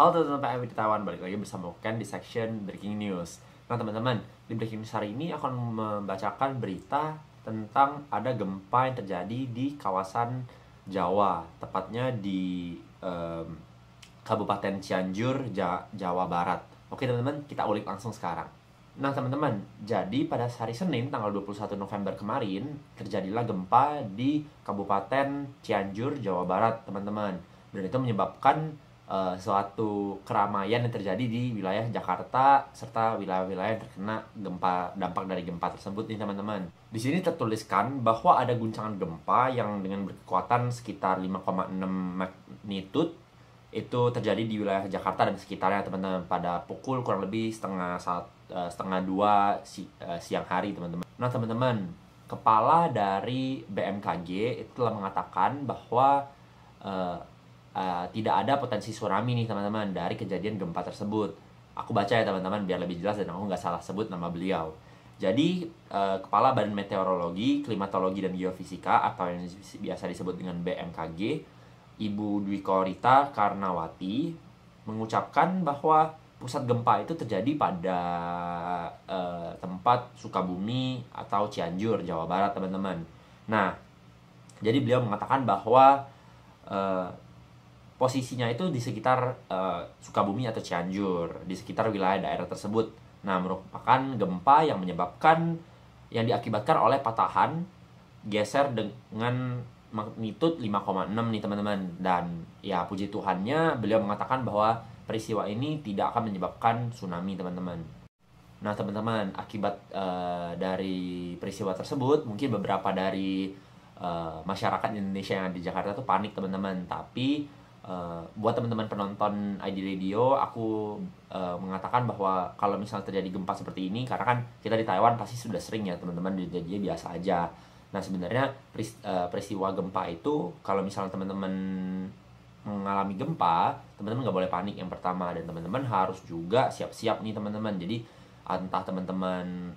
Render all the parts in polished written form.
Halo teman-teman PMI di Taiwan, balik lagi bersama Ken di section Breaking News. Nah teman-teman, di Breaking News hari ini akan membacakan berita tentang ada gempa yang terjadi di kawasan Jawa, tepatnya di Kabupaten Cianjur, Jawa Barat. Oke teman-teman, kita ulik langsung sekarang. Nah teman-teman, jadi pada hari Senin tanggal 21 November kemarin terjadilah gempa di Kabupaten Cianjur, Jawa Barat teman-teman. Dan itu menyebabkan suatu keramaian yang terjadi di wilayah Jakarta serta wilayah-wilayah yang terkena dampak dari gempa tersebut nih teman-teman. Di sini tertuliskan bahwa ada guncangan gempa yang dengan berkekuatan sekitar 5,6 magnitude itu terjadi di wilayah Jakarta dan sekitarnya teman-teman pada pukul kurang lebih setengah 2 siang hari teman-teman. Nah teman-teman, kepala dari BMKG itu telah mengatakan bahwa tidak ada potensi tsunami nih teman-teman dari kejadian gempa tersebut. Aku baca ya teman-teman biar lebih jelas dan aku nggak salah sebut nama beliau. Jadi Kepala Badan Meteorologi, Klimatologi dan Geofisika atau yang biasa disebut dengan BMKG, Ibu Dwi Korita Karnawati mengucapkan bahwa pusat gempa itu terjadi pada tempat Sukabumi atau Cianjur, Jawa Barat teman-teman. Nah, jadi beliau mengatakan bahwa posisinya itu di sekitar Sukabumi atau Cianjur, di sekitar wilayah daerah tersebut. Nah, merupakan gempa yang diakibatkan oleh patahan geser dengan magnitude 5,6 nih teman-teman. Dan ya puji Tuhannya beliau mengatakan bahwa peristiwa ini tidak akan menyebabkan tsunami teman-teman. Nah teman-teman, akibat dari peristiwa tersebut mungkin beberapa dari masyarakat Indonesia yang ada di Jakarta tuh panik teman-teman. Tapi buat teman-teman penonton ID Radio, aku mengatakan bahwa kalau misalnya terjadi gempa seperti ini, karena kan kita di Taiwan pasti sudah sering ya teman-teman, jadi biasa aja. Nah sebenarnya peristiwa gempa itu kalau misalnya teman-teman mengalami gempa, teman-teman nggak boleh panik yang pertama, dan teman-teman harus juga siap-siap nih teman-teman. Jadi entah teman-teman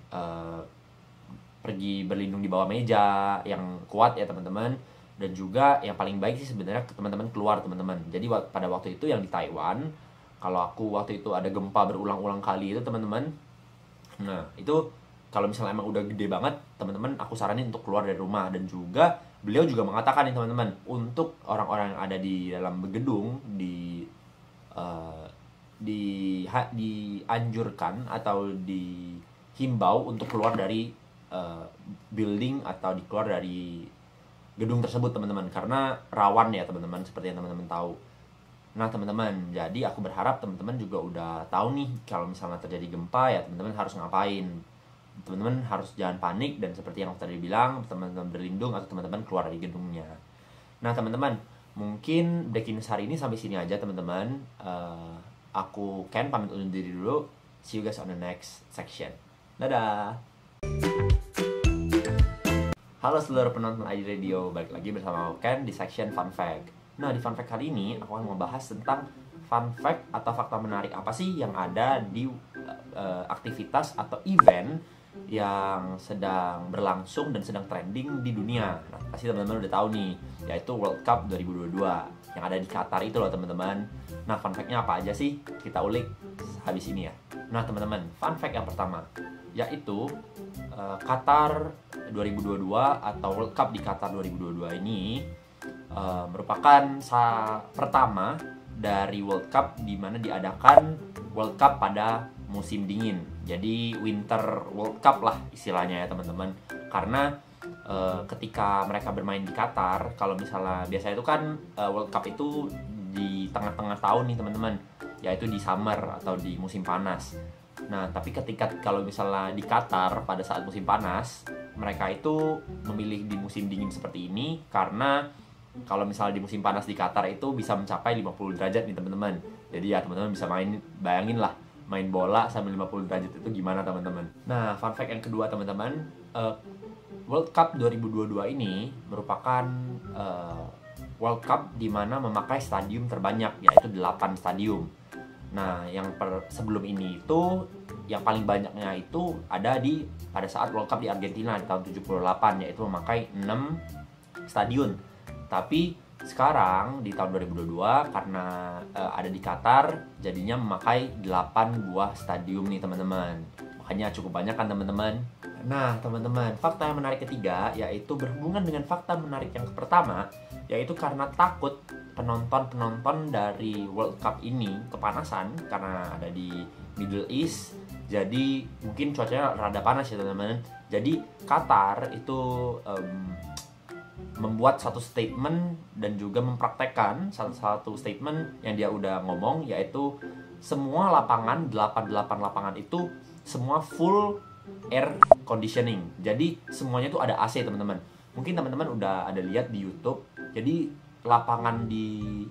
pergi berlindung di bawah meja yang kuat ya teman-teman, dan juga yang paling baik sih sebenarnya teman-teman keluar teman-teman. Jadi pada waktu itu yang di Taiwan, kalau aku waktu itu ada gempa berulang-ulang kali itu teman-teman, nah itu kalau misalnya emang udah gede banget teman-teman, aku saranin untuk keluar dari rumah. Dan juga beliau juga mengatakan nih teman-teman, untuk orang-orang yang ada di dalam gedung dianjurkan atau dihimbau untuk keluar dari building atau keluar dari gedung tersebut teman-teman, karena rawan ya teman-teman, seperti yang teman-teman tahu. Nah teman-teman, jadi aku berharap teman-teman juga udah tahu nih kalau misalnya terjadi gempa ya teman-teman harus ngapain. Teman-teman harus jangan panik, dan seperti yang tadi bilang, teman-teman berlindung atau teman-teman keluar dari gedungnya. Nah teman-teman, mungkin breaking news hari ini sampai sini aja teman-teman. Aku Ken pamit undur diri dulu. See you guys on the next section. Dadah. Halo seluruh penonton ID Radio, balik lagi bersama Ken di section Fun Fact. Nah di Fun Fact kali ini aku akan membahas tentang fun fact atau fakta menarik apa sih yang ada di aktivitas atau event yang sedang berlangsung dan sedang trending di dunia. Nah pasti teman-teman udah tahu nih, yaitu World Cup 2022 yang ada di Qatar itu loh teman-teman. Nah fun fact-nya apa aja sih? Kita ulik habis ini ya. Nah teman-teman, fun fact yang pertama yaitu Qatar 2022 atau World Cup di Qatar 2022 ini merupakan pertama dari World Cup di mana diadakan World Cup pada musim dingin. Jadi Winter World Cup lah istilahnya ya teman-teman. Karena ketika mereka bermain di Qatar, kalau misalnya biasanya itu kan World Cup itu di tengah-tengah tahun nih teman-teman, yaitu di summer atau di musim panas. Nah, tapi kalau misalnya di Qatar pada saat musim panas, mereka itu memilih di musim dingin seperti ini karena kalau misalnya di musim panas di Qatar itu bisa mencapai 50 derajat nih teman-teman. Jadi ya teman-teman bisa bayangin lah main bola sampai 50 derajat itu gimana teman-teman. Nah, fun fact yang kedua teman-teman, World Cup 2022 ini merupakan World Cup di mana memakai stadium terbanyak, yaitu 8 stadium. Nah, sebelum ini itu yang paling banyaknya itu ada pada saat World Cup di Argentina di tahun 78, yaitu memakai 6 stadion. Tapi sekarang di tahun 2022 karena ada di Qatar, jadinya memakai 8 buah stadium nih teman-teman. Makanya cukup banyak kan teman-teman. Nah teman-teman, fakta yang menarik ketiga yaitu berhubungan dengan fakta menarik yang pertama, yaitu karena takut penonton-penonton dari World Cup ini kepanasan karena ada di Middle East. Jadi mungkin cuacanya rada panas ya teman-teman. Jadi Qatar itu membuat satu statement dan juga mempraktekkan satu statement yang dia udah ngomong, yaitu semua lapangan, 88 lapangan itu semua full air conditioning. Jadi semuanya itu ada AC teman-teman. Mungkin teman-teman udah ada lihat di YouTube. Jadi lapangan di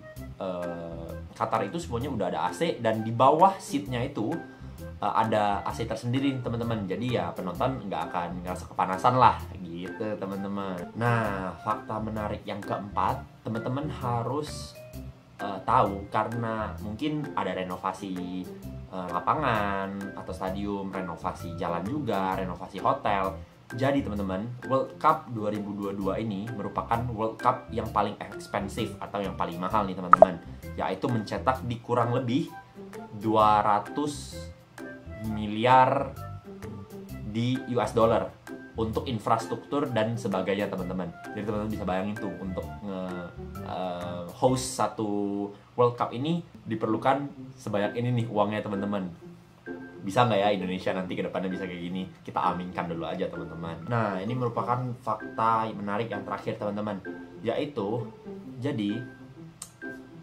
Qatar itu semuanya udah ada AC, dan di bawah seatnya itu ada AC tersendiri teman-teman. Jadi ya penonton nggak akan ngerasa kepanasan lah gitu teman-teman. Nah fakta menarik yang keempat, teman-teman harus tahu karena mungkin ada renovasi lapangan atau stadium, renovasi jalan juga, renovasi hotel. Jadi teman-teman, World Cup 2022 ini merupakan World Cup yang paling ekspensif atau yang paling mahal nih teman-teman, yaitu mencetak di kurang lebih 200 miliar di US dollar untuk infrastruktur dan sebagainya teman-teman. Jadi teman-teman bisa bayangin tuh, untuk host satu World Cup ini diperlukan sebanyak ini nih uangnya teman-teman. Bisa nggak ya Indonesia nanti ke depannya bisa kayak gini? Kita aminkan dulu aja teman-teman. Nah ini merupakan fakta menarik yang terakhir teman-teman, yaitu jadi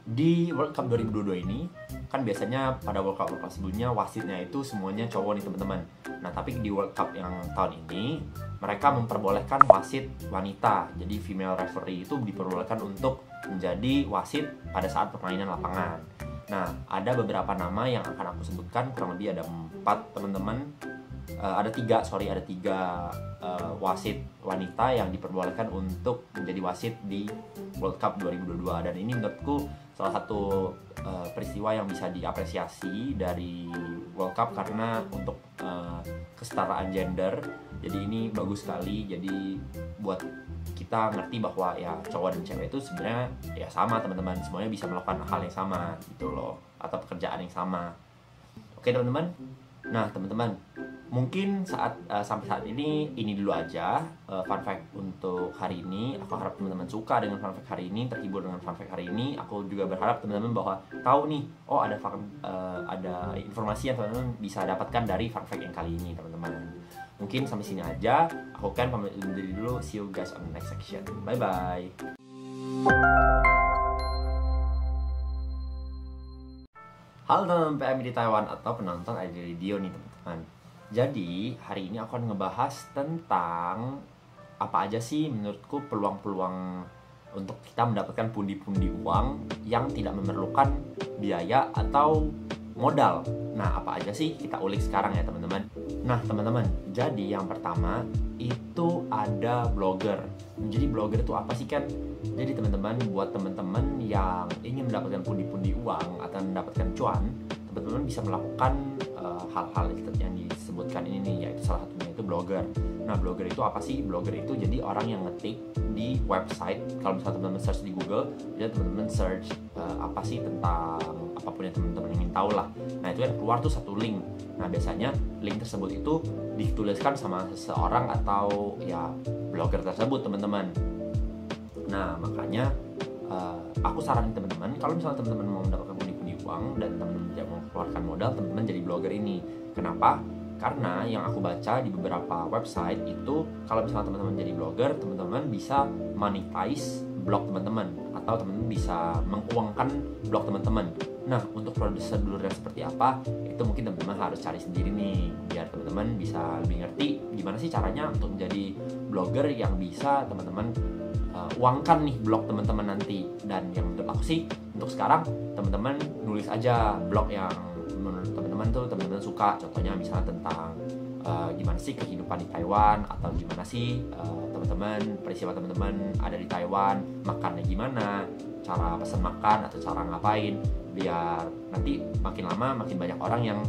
di World Cup 2022 ini kan biasanya pada World Cup sebelumnya wasitnya itu semuanya cowok nih teman-teman. Nah tapi di World Cup yang tahun ini mereka memperbolehkan wasit wanita. Jadi female referee itu diperbolehkan untuk menjadi wasit pada saat permainan lapangan. Nah ada beberapa nama yang akan aku sebutkan, kurang lebih ada 4 teman-teman. Ada tiga wasit wanita yang diperbolehkan untuk menjadi wasit di World Cup 2022, dan ini menurutku salah satu peristiwa yang bisa diapresiasi dari World Cup karena untuk kesetaraan gender. Jadi ini bagus sekali. Jadi buat kita ngerti bahwa ya cowok dan cewek itu sebenarnya ya sama teman-teman, semuanya bisa melakukan hal yang sama gitu loh, atau pekerjaan yang sama. Oke teman-teman. Nah teman-teman, mungkin sampai saat ini dulu aja fun fact untuk hari ini. Aku harap teman-teman suka dengan fun fact hari ini, terhibur dengan fun fact hari ini. Aku juga berharap teman-teman bahwa tahu nih, oh ada informasi yang teman-teman bisa dapatkan dari fun fact yang kali ini teman-teman. Mungkin sampai sini aja. Aku kan pamit undur diri dulu. See you guys on the next section. Bye bye. Halo teman-teman PM di Taiwan atau penonton ID Radio nih teman-teman. Jadi hari ini aku akan ngebahas tentang apa aja sih menurutku peluang-peluang untuk kita mendapatkan pundi-pundi uang yang tidak memerlukan biaya atau modal. Nah apa aja sih, kita ulik sekarang ya teman-teman. Nah teman-teman, jadi yang pertama itu ada blogger. Jadi blogger itu apa sih kan? Jadi teman-teman, buat teman-teman yang ingin mendapatkan pundi-pundi uang atau mendapatkan cuan, teman-teman bisa melakukan hal-hal yang disebutkan ini nih, yaitu salah satunya itu blogger. Nah blogger itu apa sih? Blogger itu jadi orang yang ngetik di website. Kalau misalnya teman-teman search di Google, jadi teman-teman search apa sih tentang apapun yang teman-teman ingin tahu lah. Nah itu kan keluar tuh satu link. Nah biasanya link tersebut itu dituliskan sama seseorang atau ya blogger tersebut teman-teman. Nah makanya aku saranin teman-teman, kalau misalnya teman-teman mau mendapatkan pundi-pundi uang dan teman-teman tidak mau keluarkan modal, teman-teman jadi blogger ini. Kenapa? Karena yang aku baca di beberapa website itu, kalau misalnya teman-teman jadi blogger, teman-teman bisa monetize blog teman-teman, atau teman-teman bisa menguangkan blog teman-teman. Nah untuk prosedurnya seperti apa, itu mungkin teman-teman harus cari sendiri nih, biar teman-teman bisa lebih ngerti gimana sih caranya untuk menjadi blogger yang bisa teman-teman uangkan nih blog teman-teman nanti. Dan yang menurut aku sih, untuk sekarang teman-teman nulis aja blog yang menurut teman-teman tuh teman-teman suka. Contohnya misalnya tentang gimana sih kehidupan di Taiwan, atau gimana sih teman-teman, peristiwa teman-teman ada di Taiwan, makannya gimana, cara pesan makan atau cara ngapain, biar nanti makin lama makin banyak orang yang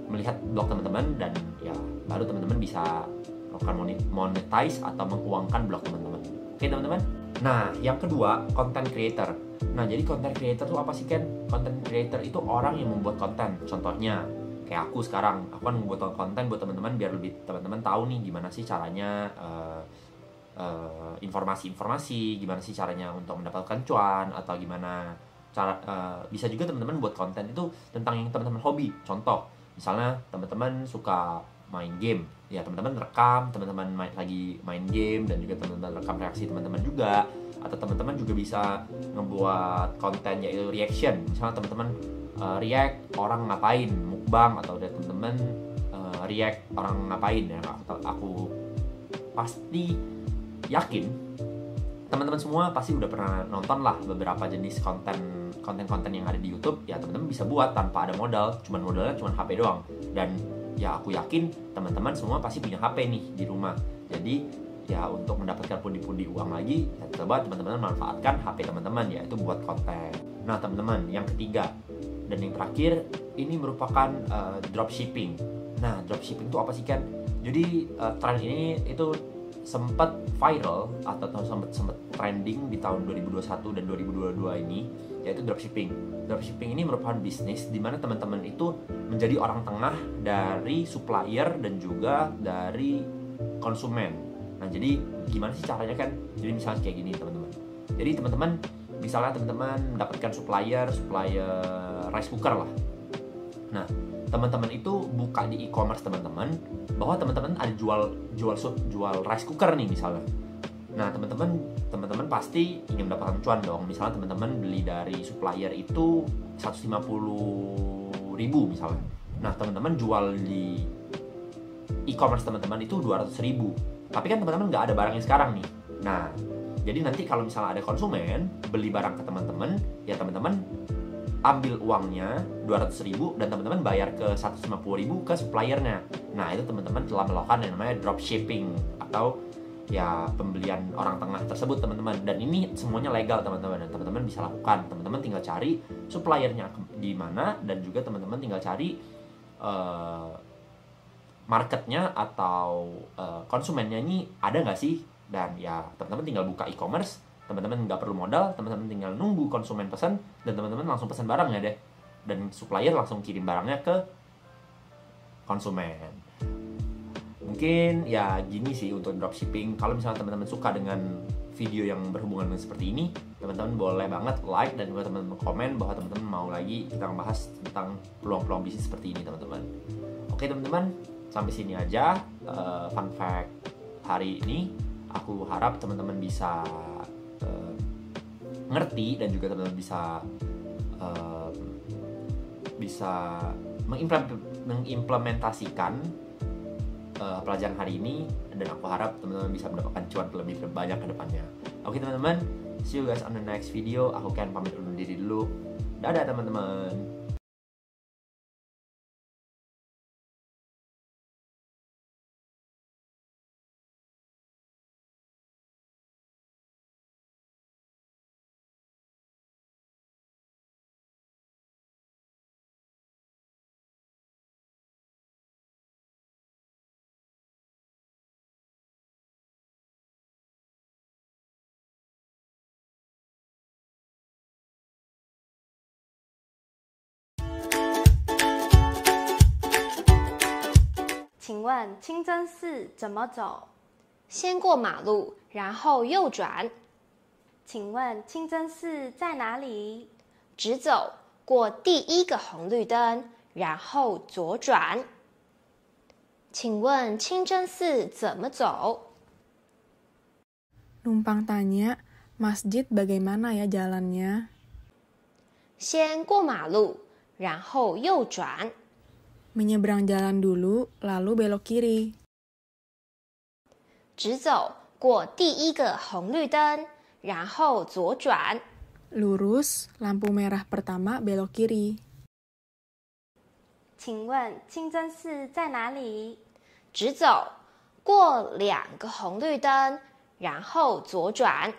melihat blog teman-teman, dan ya baru teman-teman bisa melakukan monetize atau menguangkan blog teman-teman. Oke teman-teman. Nah, yang kedua, content creator. Nah, jadi content creator itu apa sih, Ken? Content creator itu orang yang membuat konten. Contohnya, kayak aku sekarang, aku kan membuat konten buat teman-teman biar lebih teman-teman tahu nih gimana sih caranya informasi-informasi, gimana sih caranya untuk mendapatkan cuan, atau gimana cara bisa juga teman-teman buat konten itu tentang yang teman-teman hobi. Contoh, misalnya teman-teman suka main game, ya teman-teman rekam, teman-teman lagi main game, dan juga teman-teman rekam reaksi teman-teman juga. Atau teman-teman juga bisa ngebuat konten yaitu reaction, misalnya teman-teman react orang ngapain, mukbang, atau ada teman-teman react orang ngapain ya. Aku pasti yakin teman-teman semua pasti udah pernah nonton lah beberapa jenis konten-konten yang ada di YouTube. Ya teman-teman bisa buat tanpa ada modal, modalnya cuma HP doang. Dan ya aku yakin teman-teman semua pasti punya HP nih di rumah. Jadi ya untuk mendapatkan pundi-pundi uang lagi, ya coba teman-teman manfaatkan HP teman-teman, yaitu buat konten. Nah teman-teman, yang ketiga dan yang terakhir ini merupakan dropshipping. Nah dropshipping itu apa sih, kan? Jadi tren ini itu sempat viral atau sempat trending di tahun 2021 dan 2022 ini, yaitu dropshipping. Dropshipping ini merupakan bisnis di mana teman-teman itu menjadi orang tengah dari supplier dan juga dari konsumen. Nah, jadi gimana sih caranya, kan? Jadi misalnya kayak gini, teman-teman. Jadi teman-teman misalnya teman-teman mendapatkan supplier rice cooker lah. Nah, teman-teman itu buka di e-commerce teman-teman, bahwa teman-teman ada jual rice cooker nih misalnya. Nah, teman-teman pasti ingin mendapatkan cuan dong. Misalnya teman-teman beli dari supplier itu 150.000 misalnya. Nah, teman-teman jual di e-commerce teman-teman itu 200.000. Tapi kan teman-teman nggak ada barangnya sekarang nih. Nah, jadi nanti kalau misalnya ada konsumen beli barang ke teman-teman, ya teman-teman ambil uangnya 200.000 dan teman-teman bayar ke 150.000 ke suppliernya. Nah, itu teman-teman telah melakukan yang namanya dropshipping atau ya pembelian orang tengah tersebut, teman-teman. Dan ini semuanya legal, teman-teman, dan teman-teman bisa lakukan. Teman-teman tinggal cari suppliernya di mana, dan juga teman-teman tinggal cari marketnya atau konsumennya ini ada nggak sih. Dan ya teman-teman tinggal buka e-commerce, teman-teman nggak perlu modal, teman-teman tinggal nunggu konsumen pesan, dan teman-teman langsung pesan barangnya deh, dan supplier langsung kirim barangnya ke konsumen. Mungkin ya gini sih untuk dropshipping. Kalau misalnya teman-teman suka dengan video yang berhubungan dengan seperti ini, teman-teman boleh banget like, dan juga teman-teman komen bahwa teman-teman mau lagi kita membahas tentang peluang-peluang bisnis seperti ini, teman-teman. Oke teman-teman, sampai sini aja fun fact hari ini. Aku harap teman-teman bisa ngerti, dan juga teman-teman bisa mengimplementasikan pelajaran hari ini, dan aku harap teman-teman bisa mendapatkan cuan lebih banyak ke depannya. Oke teman-teman, see you guys on the next video. Aku kan pamit undur diri dulu. Dadah teman-teman. 请问清真寺怎么走？先过马路，然后右转。请问清真寺在哪里？直走，过第一个红绿灯，然后左转。请问清真寺怎么走？ Numpang tanya, masjid bagaimana ya jalannya? 先过马路，然后右转。 Menyeberang jalan dulu, lalu belok kiri. 直走，过第一个红绿灯，然后左转。 Lurus, lampu merah pertama belok kiri. 请问清真寺在哪里？直走，过2个红绿灯，然后左转。